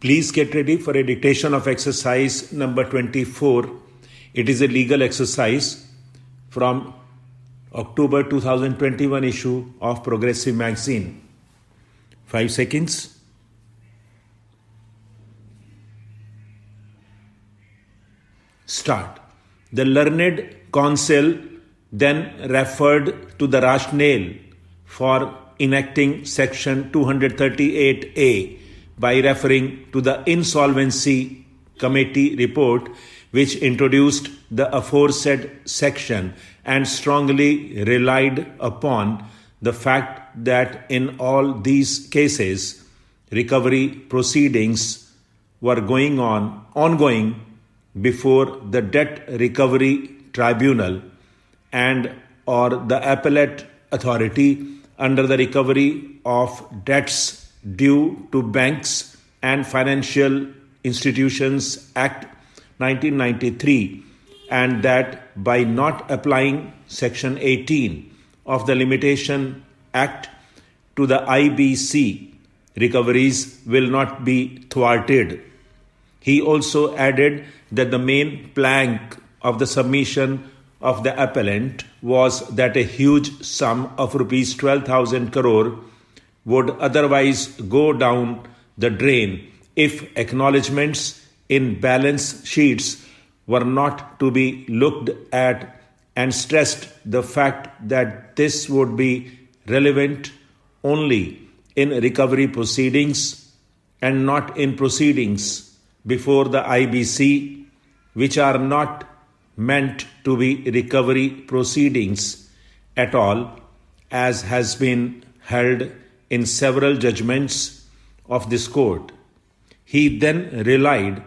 Please get ready for a dictation of exercise number 24. It is a legal exercise from October 2021 issue of Progressive Magazine. 5 seconds. Start. The learned counsel then referred to the rationale for enacting section 238A by referring to the Insolvency Committee report, which introduced the aforesaid section and strongly relied upon the fact that in all these cases, recovery proceedings were ongoing before the Debt Recovery Tribunal and or the appellate authority under the Recovery of Debts Due to Banks and Financial Institutions Act 1993, and that by not applying Section 18 of the Limitation Act to the IBC, recoveries will not be thwarted. He also added that the main plank of the submission of the appellant was that a huge sum of rupees 12,000 crore would otherwise go down the drain if acknowledgements in balance sheets were not to be looked at, and stressed the fact that this would be relevant only in recovery proceedings and not in proceedings before the IBC, which are not meant to be recovery proceedings at all, as has been held in several judgments of this court. He then relied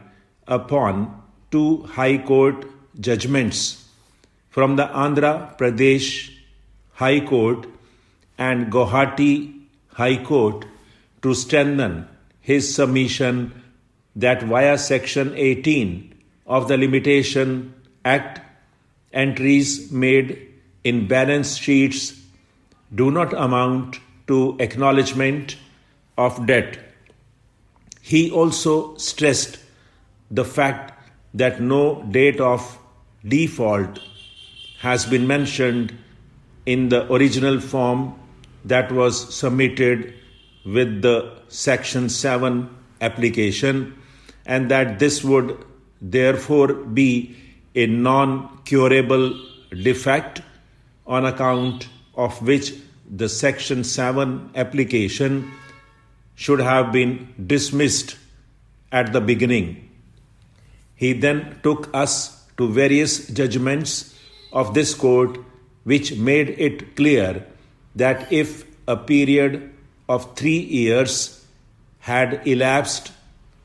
upon two High Court judgments from the Andhra Pradesh High Court and Guwahati High Court to strengthen his submission that via Section 18 of the Limitation Act, entries made in balance sheets do not amount to acknowledgement of debt. He also stressed the fact that no date of default has been mentioned in the original form that was submitted with the Section 7 application, and that this would therefore be a non-curable defect on account of which the Section 7 application should have been dismissed at the beginning. He then took us to various judgments of this court, which made it clear that if a period of 3 years had elapsed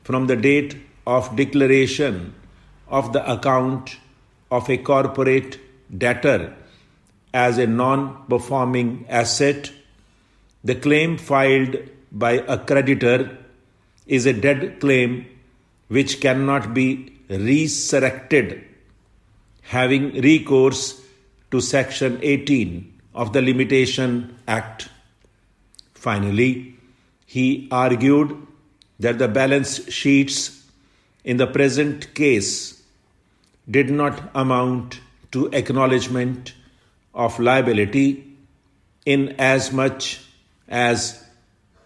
from the date of declaration of the account of a corporate debtor as a non-performing asset, the claim filed by a creditor is a dead claim which cannot be resurrected, having recourse to Section 18 of the Limitation Act. Finally, he argued that the balance sheets in the present case did not amount to acknowledgement of liability, in as much as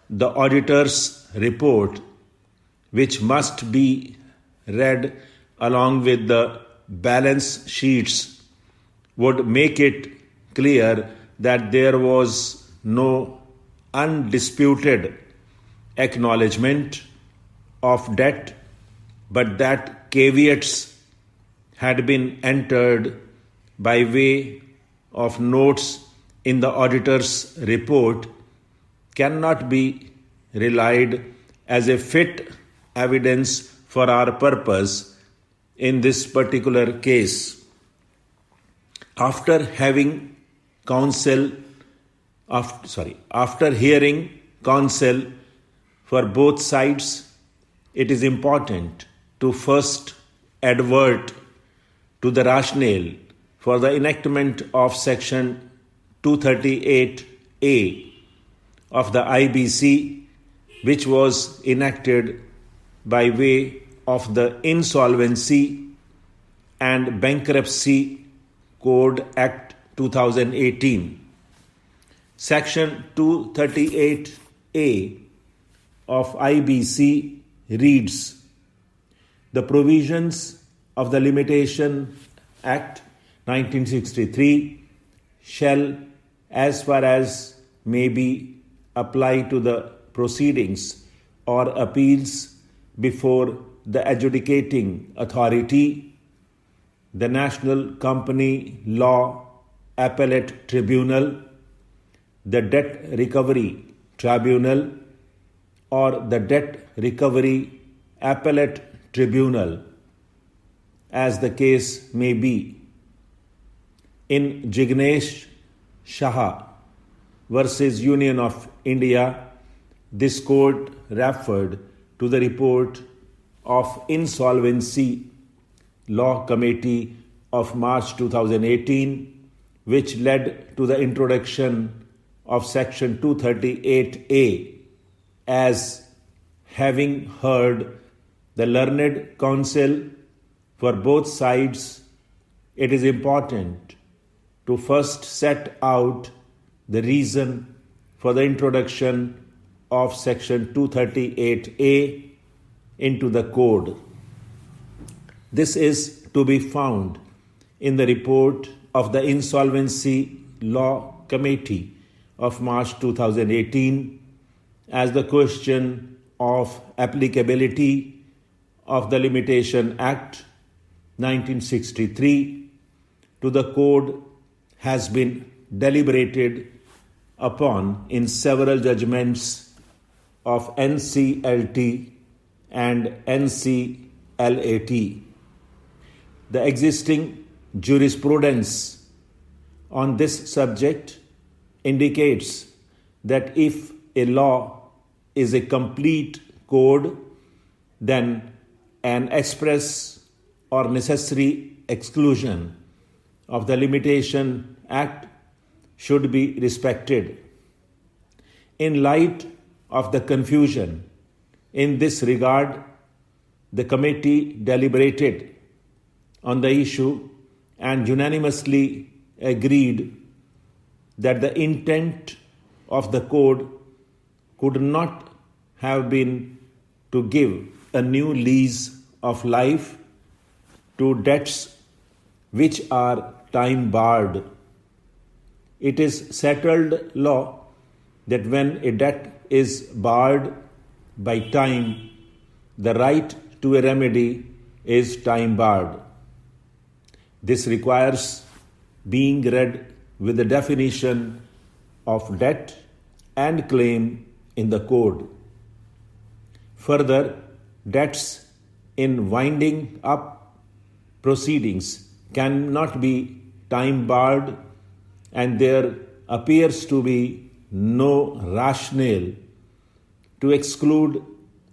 the auditor's report, which must be read along with the balance sheets, would make it clear that there was no undisputed acknowledgement of debt, but that caveats had been entered by way of notes in the auditor's report cannot be relied as a fit evidence for our purpose in this particular case. After hearing counsel for both sides, it is important to first advert to the rationale for the enactment of Section 238A of the IBC, which was enacted by way of the Insolvency and Bankruptcy Code Act 2018. Section 238A of IBC reads, the provisions of the Limitation Act 1963 shall, as far as may be, apply to the proceedings or appeals before the adjudicating authority, the National Company Law Appellate Tribunal, the Debt Recovery Tribunal, or the Debt Recovery Appellate Tribunal, as the case may be. In Jignesh Shah versus Union of India, this court referred to the report of Insolvency Law Committee of March 2018, which led to the introduction of Section 238A, as having heard the learned counsel for both sides, it is important to first set out the reason for the introduction of Section 238A into the Code. This is to be found in the report of the Insolvency Law Committee of March 2018 as the question of applicability of the Limitation Act 1963 to the Code has been deliberated upon in several judgments of NCLT and NCLAT. The existing jurisprudence on this subject indicates that if a law is a complete code, then an express or necessary exclusion of the Limitation Act should be respected. In light of the confusion in this regard, the committee deliberated on the issue and unanimously agreed that the intent of the code could not have been to give a new lease of life to debts which are time barred. It is settled law that when a debt is barred by time, the right to a remedy is time barred. This requires being read with the definition of debt and claim in the code. Further, debts in winding up proceedings cannot be time barred, and there appears to be no rationale to exclude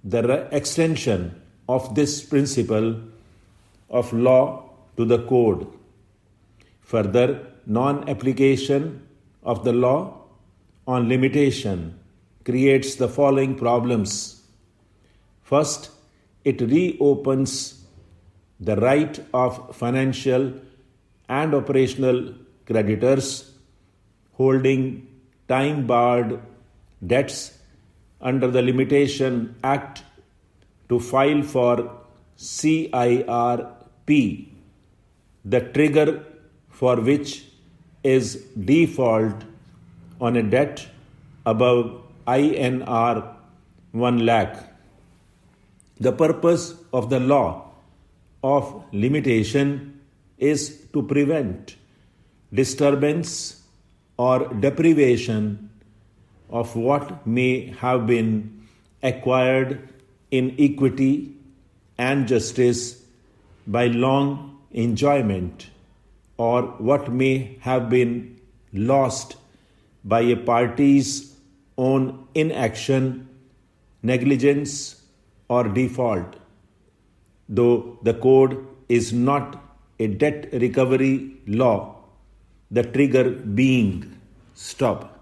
the extension of this principle of law to the code. Further, non-application of the law on limitation creates the following problems. First, it reopens the right of financial and operational creditors holding time-barred debts under the Limitation Act to file for CIRP, the trigger for which is default on a debt above INR 1 lakh. The purpose of the law of limitation is to prevent disturbance or deprivation of what may have been acquired in equity and justice by long enjoyment, or what may have been lost by a party's own inaction, negligence, or default. Though the code is not a debt recovery law, the trigger being stop.